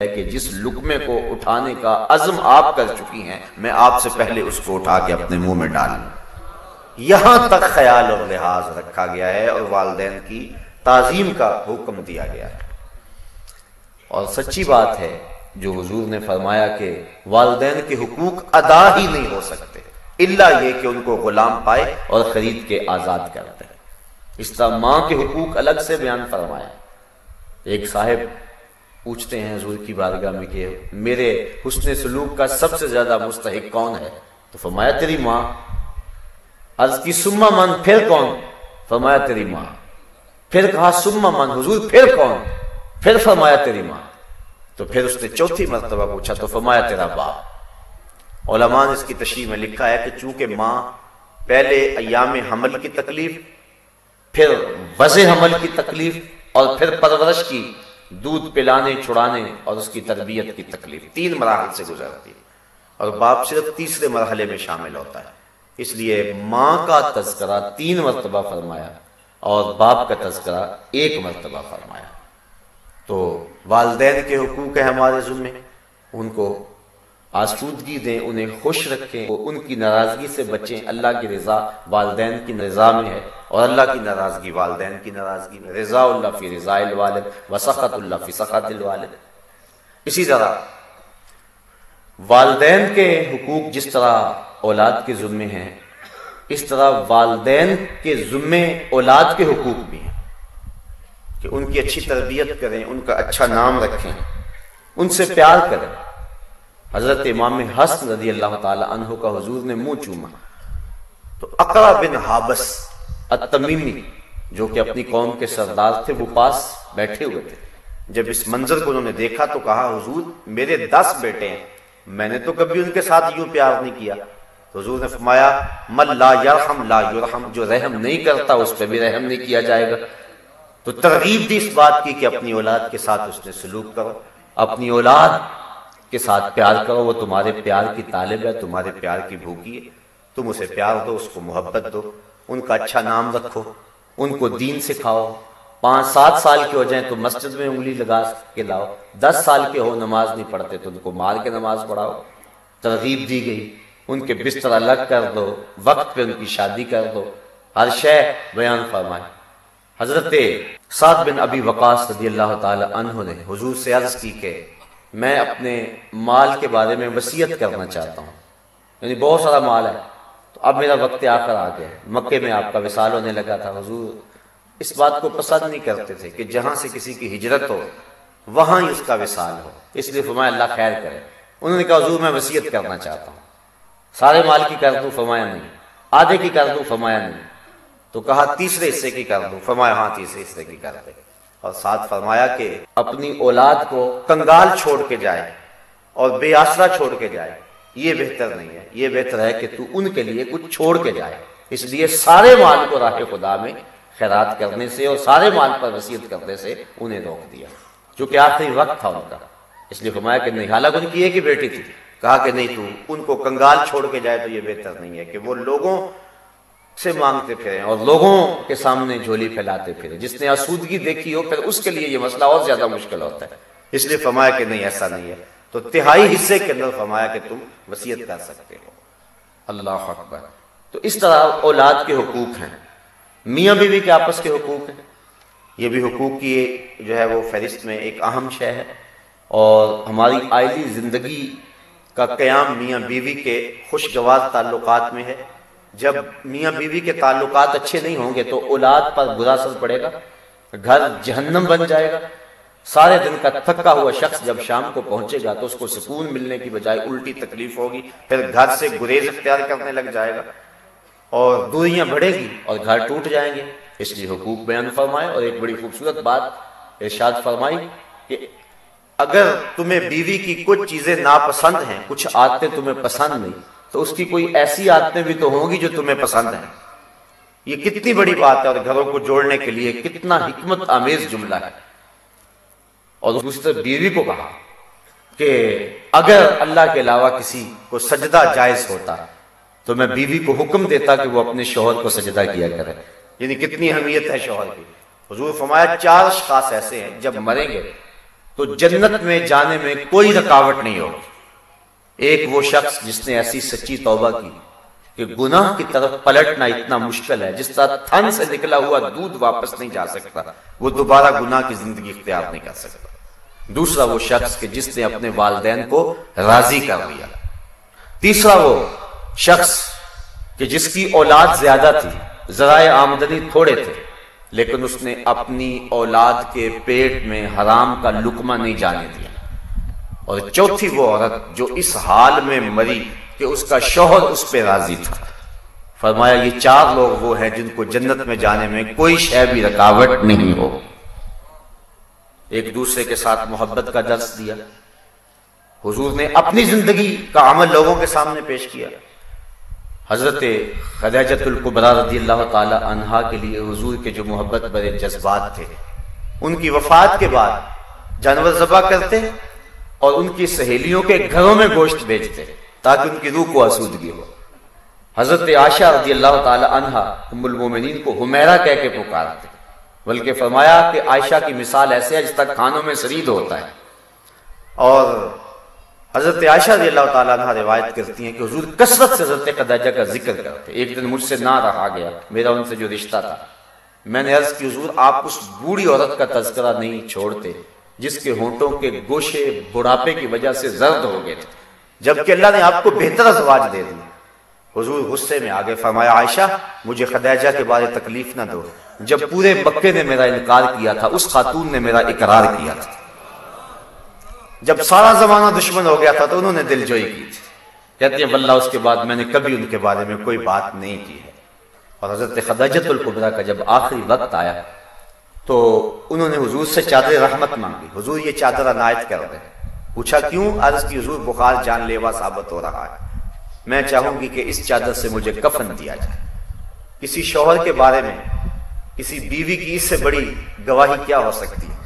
کہ جس لقمے کو اٹھانے کا عزم آپ کر چکی ہیں میں آپ سے پہلے اس کو اٹھا کے اپنے منہ میں ڈال لوں. یہاں تک خیال اور لحاظ رکھا گیا ہے اور والدین کی تعظیم کا حکم دیا گیا ہے. اور سچی بات ہے جو حضور نے فرمایا کہ والدین کے حقوق ادا ہی نہیں ہو سکتے الا یہ کہ ان کو غلام پائے اور خرید کے آزاد کرتے ہیں. اس طرح ماں کے حقوق الگ سے بیان فرمایا. ایک صاحب پوچھتے ہیں حضور کی بارگاہ میں کہ میرے حسن سلوک کا سب سے زیادہ مستحق کون ہے؟ تو فرمایا تیری ماں. عرض کی ثم من، پھر کون؟ فرمایا تیری ماں. پھر کہا ثم من، حضور پھر کون؟ پھر فرمایا تیری ماں. تو پھر اس نے چوتھی مرتبہ پوچھا تو فرمایا تیرا باپ. علماء نے اس کی تشریح میں لکھا ہے کہ چونکہ ماں پہلے ایام حمل کی تکلیف، پھر وضع حمل کی تکلیف، اور پھر پرورش کی، دودھ پلانے چھڑانے اور اس کی تربیت کی تکلیف، 3 مراحل سے گزرتی ہے، اور باپ صرف تیسرے مرحلے میں شامل ہوتا ہے. اس لیے ماں کا تذکرہ 3 مرتبہ فرمایا اور باپ کا تذکرہ 1 مرتبہ فرمایا. تو والدین کے حقوق ہیں ہمارے ذمہ، ان کو آسودگی دیں، انہیں خوش رکھیں، ان کی ناراضگی سے بچیں. اللہ کی رضا والدین کی رضا میں ہے اور اللہ کی ناراضگی والدین کی ناراضگی میں. رضا اللہ فی رضا الوالد وسخط اللہ فی سخط الوالد. اسی طرح والدین کے حقوق جس طرح اولاد کے ذمے ہیں، اس طرح والدین کے ذمے اولاد کے حقوق بھی ہیں کہ ان کی اچھی تربیت کریں، ان کا اچھا نام رکھیں، ان سے پیار کریں. حضرت امام حسن رضی اللہ تعالی عنہ کا حضور نے منہ چوما تو اقرع بن حابس التمیمی جو کہ اپنی قوم کے سردار تھے وہ پاس بیٹھے ہوئے تھے. جب اس منظر کو انہوں نے دیکھا تو کہا حضور میرے 10 بیٹے ہیں، میں نے تو کبھی ان کے ساتھ یوں پیار نہیں کیا. تو حضور نے فرمایا من لا یرحم لا یرحم، جو رحم نہیں کرتا اس پہ بھی رحم نہیں کیا جائے گا. تو ترغیب دی اس بات کی کہ اپنی اولاد کے ساتھ اس نے سلوک کرو، اپنی اولاد کے ساتھ پیار کرو. وہ تمہارے پیار کی طالب ہے، تمہارے پیار کی بھوکی ہے. تم اسے پیار دو، اس کو محبت دو، ان کا اچھا نام رکھو، ان کو دین سکھاؤ. 5-7 سال کے ہو جائیں تو مسجد میں انگلی لگا کے لاؤ. 10 سال کے ہو نماز نہیں پڑھتے تو ان کو مار کے نماز پڑھاؤ. ترغیب دی گئی. ان کے بستر الگ کر دو، وقت پہ ان کی شادی کر دو، ہر شے بیان فرمائے. حضرت سعد بن ابی وقاص رضی اللہ تعالی عنہ نے حضور سے عرض کی کہ میں اپنے مال کے بارے میں وصیت کرنا چاہتا ہوں، یعنی بہت سارا مال ہے، تو اب میرا وقت آخر آ گیا. مکے میں آپ کا وصال ہونے لگا تھا. حضور اس بات کو پسند نہیں کرتے تھے کہ جہاں سے کسی کی ہجرت ہو وہاں ہی اس کا وصال ہو، اس لیے فرمایا اللہ خیر کرے. انہوں نے کہا حضور میں وصیت کرنا چاہتا ہوں، سارے مال کی کر دوں؟ فرمایا نہیں. آدھے کی کر دوں؟ فرمایا نہیں. تو کہا تیسرے حصے کی کر دوں؟ فرمایا ہاں تیسرے حصے کی کر دے. اور ساتھ فرمایا کہ اپنی اولاد کو کنگال چھوڑ کے جائے اور بے آسرا چھوڑ کے جائے، یہ بہتر نہیں ہے. یہ بہتر ہے کہ تو ان کے لیے کچھ چھوڑ کے جائے. اس لیے سارے مال کو راہ خدا میں خیرات کرنے سے اور سارے مال پر وصیت کرنے سے انہیں روک دیا، چونکہ آخری وقت تھا ان کا. اس لیے فرمایا کہ نہیں، حالانکہ ان کی ایک ہی بیٹی تھی. کہا کہ نہیں، تو ان کو کنگال چھوڑ کے جائے تو یہ بہتر نہیں ہے کہ وہ لوگوں سے مانگتے پھریں اور لوگوں کے سامنے جھولی پھیلاتے پھریں. جس نے آسودگی دیکھی ہو پھر اس کے لیے یہ مسئلہ اور زیادہ مشکل ہوتا ہے. اس لیے فرمایا کہ نہیں ایسا نہیں ہے. تو 1/3 حصے کے اندر فرمایا کہ تم وصیت کر سکتے ہو. اللہ اکبر. تو اس طرح اولاد کے حقوق ہیں. میاں بیوی کے آپس کے حقوق ہیں. یہ بھی حقوق کی جو ہے وہ فہرست میں ایک اہم شے ہے. اور ہماری آئلی زندگی کا قیام میاں بیوی کے خوشگوار تعلقات میں ہے. جب میاں بیوی کے تعلقات اچھے نہیں ہوں گے تو اولاد پر برا اثر پڑے گا، گھر جہنم بن جائے گا. سارے دن کا تھکا ہوا شخص جب شام کو پہنچے گا تو اس کو سکون ملنے کی بجائے الٹی تکلیف ہوگی، پھر گھر سے گریز اختیار کرنے لگ جائے گا اور دوریاں بڑھے گی اور گھر ٹوٹ جائیں گے. اس لیے حقوق بیان فرمائے. اور ایک بڑی خوبصورت بات ارشاد فرمائی کہ اگر تمہیں بیوی کی کچھ چیزیں ناپسند ہیں، کچھ عادتیں تمہیں پسند نہیں، تو اس کی کوئی ایسی عادتیں بھی تو ہوں گی جو تمہیں پسند ہیں. یہ کتنی بڑی بات ہے اور گھروں کو جوڑنے کے لیے کتنا حکمت آمیز جملہ ہے. اور اس طرح بیوی کو کہا کہ اگر اللہ کے علاوہ کسی کو سجدہ جائز ہوتا تو میں بیوی کو حکم دیتا کہ وہ اپنے شوہر کو سجدہ کیا کرے. یعنی کتنی اہمیت ہے شوہر کی. حضور فرمایا 4 اشخاص ایسے ہیں جب مریں گے تو جنت میں جانے میں کوئی رکاوٹ نہیں ہوگی۔ ایک وہ شخص جس نے ایسی سچی توبہ کی کہ گناہ کی طرف پلٹنا اتنا مشکل ہے، جس طرح تھن سے نکلا ہوا دودھ واپس نہیں جا سکتا، وہ دوبارہ گناہ کی زندگی اختیار نہیں کر سکتا۔ دوسرا وہ شخص کہ جس نے اپنے والدین کو راضی کر لیا۔ تیسرا وہ شخص کہ جس کی اولاد زیادہ تھی، ذرائع آمدنی تھوڑے تھے، لیکن اس نے اپنی اولاد کے پیٹ میں حرام کا لقمہ نہیں جانے دیا۔ اور چوتھی وہ عورت جو اس حال میں مری کہ اس کا شوہر اس پہ راضی تھا۔ فرمایا یہ چار لوگ وہ ہیں جن کو جنت میں جانے میں کوئی شے بھی رکاوٹ نہیں ہو۔ ایک دوسرے کے ساتھ محبت کا درس دیا، حضور نے اپنی زندگی کا عمل لوگوں کے سامنے پیش کیا۔ حضرت خدیجہ الکبریٰ رضی اللہ تعالی عنہا کے لیے حضور کے جو محبت بڑے جذبات تھے، ان کی وفات کے بعد جانور ذبح کرتے اور ان کی سہیلیوں کے گھروں میں گوشت بیچتے تاکہ ان کی روح کو آسودگی ہو۔ حضرت عائشہ رضی اللہ تعالی عنہا ام المومنین کو حمیرہ کہہ کے پکارتے، بلکہ فرمایا کہ عائشہ کی مثال ایسے ہے جس تک کھانوں میں سرید ہوتا ہے۔ اور حضرت عائشہ رضی اللہ تعالیٰ عنہ روایت کرتی ہیں کہ حضور کثرت سے حضرت خدیجہ کا ذکر کرتے۔ ایک دن مجھ سے نہ رہا گیا، میرا ان سے جو رشتہ تھا، میں نے عرض کی حضور آپ اس بوڑھی عورت کا تذکرہ نہیں چھوڑتے جس کے ہونٹوں کے گوشے بڑھاپے کی وجہ سے زرد ہو گئے تھے، جبکہ اللہ نے آپ کو بہتر ازواج دے دی۔ حضور غصے میں آگے، فرمایا عائشہ مجھے خدیجہ کے بارے تکلیف نہ دو، جب پورے مکے نے میرا انکار کیا تھا اس خاتون نے میرا اقرار کیا تھا، جب سارا زمانہ دشمن ہو گیا تھا تو انہوں نے دل جوئی کی تھی۔ کہتے ہیں واللہ اس کے بعد میں نے کبھی ان کے بارے میں کوئی بات نہیں کی ہے۔ اور حضرت خدیجہ الکبریٰ کا جب آخری وقت آیا تو انہوں نے حضور سے چادر رحمت مانگی، حضور یہ چادر عنایت کر دیں۔ پوچھا کیوں؟ عرض کی حضور بخار جان لیوا ثابت ہو رہا ہے، میں چاہوں گی کہ اس چادر سے مجھے کفن دیا جائے۔ کسی شوہر کے بارے میں کسی بیوی کی اس سے بڑی گواہی کیا ہو سکتی ہے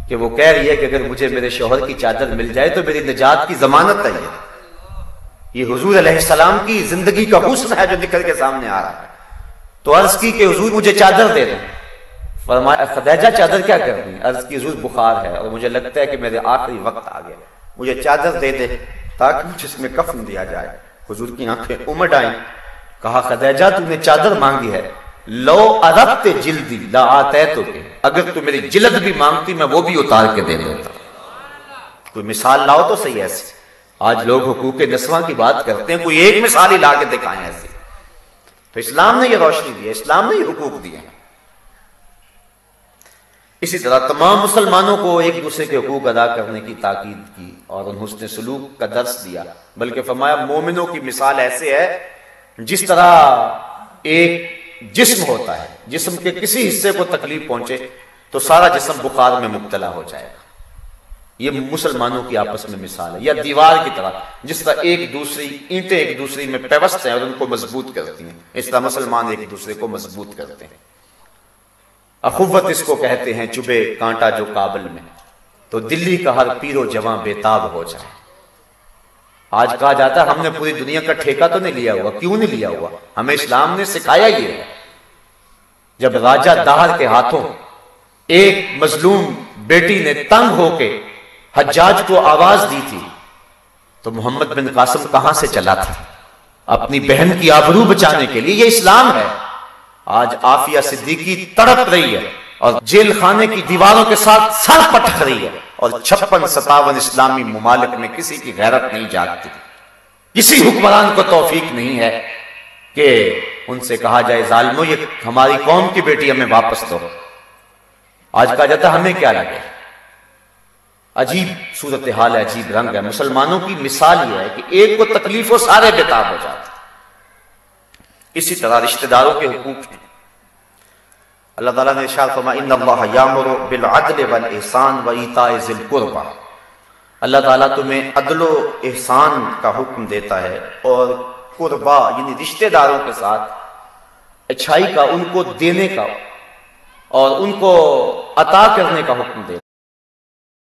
کہ وہ کہہ رہی ہے کہ اگر مجھے میرے شوہر کی چادر مل جائے تو میری نجات کی ضمانت ہے۔ یہ حضور علیہ السلام کی زندگی کا حسن ہے جو نکل کے سامنے آ رہا ہے۔ تو عرض کی کہ حضور مجھے چادر دے دیں۔ فرمایا خدیجہ چادر کیا کرنی؟ عرض کی حضور بخار ہے اور مجھے لگتا ہے کہ میرے آخری وقت آ گیا، مجھے چادر دے دے تاکہ مجھے اس میں کفن دیا جائے۔ حضور کی آنکھیں امڑ آئیں، کہا خدیجہ تو نے چادر مانگی ہے، لو عربت جلدی لا آتیتک، اگر تو میری جلد بھی مانگتی میں وہ بھی اتار کے دے دیتا۔ کوئی مثال لاؤ تو صحیح ایسی۔ آج لوگ حقوق نسواں کی بات کرتے ہیں، کوئی ایک مثال ہی لا کے دکھائیں ایسی۔ تو اسلام نے یہ روشنی دی ہے، اسلام نے یہ حقوق دیے ہیں۔ اسی طرح تمام مسلمانوں کو ایک دوسرے کے حقوق ادا کرنے کی تاکید کی اور ان حسن سلوک کا درس دیا، بلکہ فرمایا مومنوں کی مثال ایسے ہے جس طرح ایک جسم ہوتا ہے، جسم کے کسی حصے کو تکلیف پہنچے تو سارا جسم بخار میں مبتلا ہو جائے گا۔ یہ مسلمانوں کی آپس میں مثال ہے، یا دیوار کی طرح جس طرح ایک دوسری اینٹیں ایک دوسری میں پیوست ہیں اور ان کو مضبوط کرتی ہیں، اس طرح مسلمان ایک دوسرے کو مضبوط کرتے ہیں۔ اخوت اس کو کہتے ہیں، چبھے کانٹا جو کابل میں تو دلی کا ہر پیر و جواں بےتاب ہو جائے۔ آج کہا جاتا ہے ہم نے پوری دنیا کا ٹھیکہ تو نہیں لیا ہوا، کیوں نہیں لیا ہوا؟ ہمیں اسلام نے سکھایا یہ ہے۔ جب راجہ دہر کے ہاتھوں ایک مظلوم بیٹی نے تنگ ہو کے حجاج کو آواز دی تھی تو محمد بن قاسم کہاں سے چلا تھا؟ اپنی بہن کی آبرو بچانے کے لیے۔ یہ اسلام ہے۔ آج عافیہ صدیقی تڑپ رہی ہے اور جیل خانے کی دیواروں کے ساتھ سر پٹک رہی ہے، اور 56-57 اسلامی ممالک میں کسی کی غیرت نہیں جاگتی، کسی حکمران کو توفیق نہیں ہے کہ ان سے کہا جائے ظالمو یہ ہماری قوم کی بیٹی ہمیں واپس دو۔ آج کہا جاتا ہے ہمیں کیا لگے؟ عجیب صورتحال ہے، عجیب رنگ ہے۔ مسلمانوں کی مثال یہ ہے کہ ایک کو تکلیف ہو سارے بےتاب ہو جاتے۔ اسی طرح رشتہ داروں کے حقوق ہیں۔ اللہ تعالیٰ نے ارشاد فرمایا ان اللہ یامر بالعدل والاحسان وایتاء ذی القربى، اللہ تعالیٰ تمہیں عدل و احسان کا حکم دیتا ہے اور قربا یعنی رشتہ داروں کے ساتھ اچھائی کا، ان کو دینے کا اور ان کو عطا کرنے کا حکم دیتا ہے۔